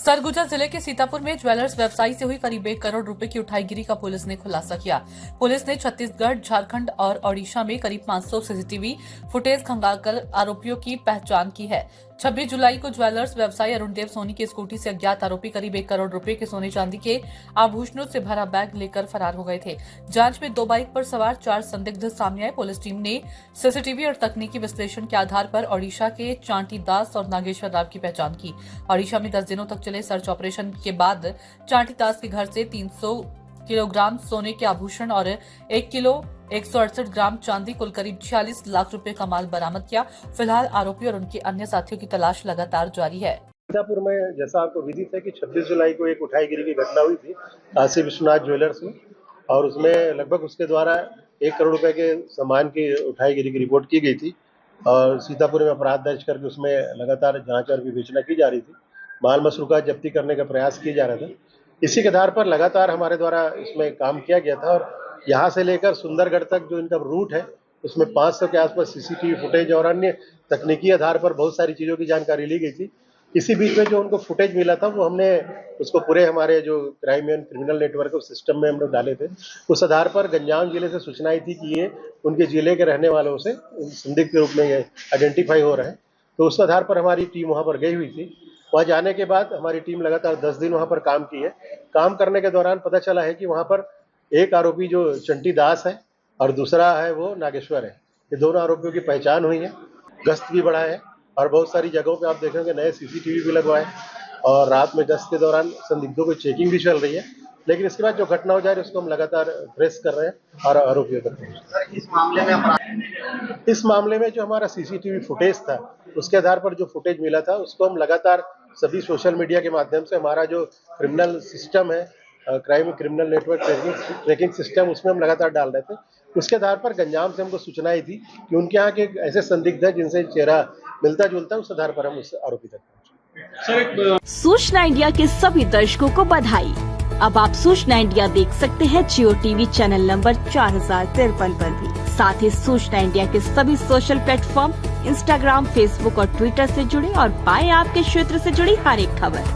सरगुजा जिले के सीतापुर में ज्वेलर्स व्यवसायी से हुई करीब 1 करोड़ रुपए की उठाईगिरी का पुलिस ने खुलासा किया। पुलिस ने छत्तीसगढ़, झारखंड और ओडिशा में करीब 500 सीसीटीवी फुटेज खंगालकर आरोपियों की पहचान की है। 26 जुलाई को ज्वेलर्स व्यवसायी अरुणदेव सोनी की स्कूटी से अज्ञात आरोपी करीब 1 करोड़ रुपए के सोने चांदी के आभूषणों से भरा बैग लेकर फरार हो गए थे। जांच में 2 बाइक पर सवार 4 संदिग्ध सामने आए। पुलिस टीम ने सीसीटीवी और तकनीकी विश्लेषण के आधार पर ओडिशा के चांटी दास और नागेश्वर राव की पहचान की। ओडिशा में 10 दिनों तक चले सर्च ऑपरेशन के बाद चांटी दास के घर से 300 किलोग्राम सोने के आभूषण और 1 किलो 168 ग्राम चांदी कुल करीब 46 लाख रुपए का माल बरामद किया। फिलहाल आरोपी और उनके अन्य साथियों की तलाश लगातार जारी है। सीतापुर में जैसा आपको विदित है कि 26 जुलाई को एक उठाईगिरी की घटना हुई थी काशी विश्वनाथ ज्वेलर्स में, और उसमें लगभग उसके द्वारा 1 करोड़ रुपए के सामान की उठाईगिरी की रिपोर्ट की गई थी और सीतापुर में अपराध दर्ज करके उसमें लगातार जांच और विवेचना की जा रही थी। माल मसरूका जब्ती करने का प्रयास किया जा रहा था। इसी के आधार पर लगातार हमारे द्वारा इसमें काम किया गया था और यहाँ से लेकर सुंदरगढ़ तक जो इनका रूट है उसमें 500 के आसपास सीसीटीवी फुटेज और अन्य तकनीकी आधार पर बहुत सारी चीज़ों की जानकारी ली गई थी। इसी बीच में जो उनको फुटेज मिला था वो हमने उसको पूरे हमारे जो crime and criminal network of system में हम लोग डाले थे। उस आधार पर गंजाम जिले से सूचना आई थी कि ये उनके जिले के रहने वालों से संदिग्ध के रूप में ये आइडेंटिफाई हो रहा है। तो उस आधार पर हमारी टीम वहाँ पर गई हुई थी। वहाँ जाने के बाद हमारी टीम लगातार 10 दिन वहाँ पर काम की है। काम करने के दौरान पता चला है कि वहाँ पर एक आरोपी जो चंटी दास है और दूसरा है वो नागेश्वर है। ये दोनों आरोपियों की पहचान हुई है। गश्त भी बढ़ा है और बहुत सारी जगहों पे आप देखेंगे नए सीसीटीवी भी लगवाए और रात में गश्त के दौरान संदिग्धों की चेकिंग भी चल रही है। लेकिन इसके बाद जो घटना हो जा रही है उसको हम लगातार ट्रेस कर रहे हैं और आरोपियों तक। इस मामले में जो हमारा सीसीटीवी फुटेज था उसके आधार पर जो फुटेज मिला था उसको हम लगातार सभी सोशल मीडिया के माध्यम से हमारा जो क्रिमिनल सिस्टम है, crime criminal network tracking system, उसमें हम लगातार डाल रहे थे। उसके आधार पर गंजाम से हमको सूचना आई थी कि उनके यहाँ के ऐसे संदिग्ध है जिनसे चेहरा मिलता जुलता है। उस आधार पर हम उस आरोपी तक पहुंचे। सूचना इंडिया के सभी दर्शकों को बधाई। अब आप सूचना इंडिया देख सकते हैं जियो टीवी चैनल नंबर 4053 पर भी। साथ ही सूचना इंडिया के सभी सोशल प्लेटफॉर्म इंस्टाग्राम, फेसबुक और ट्विटर से जुड़े और पाएं आपके क्षेत्र से जुड़ी हर एक खबर।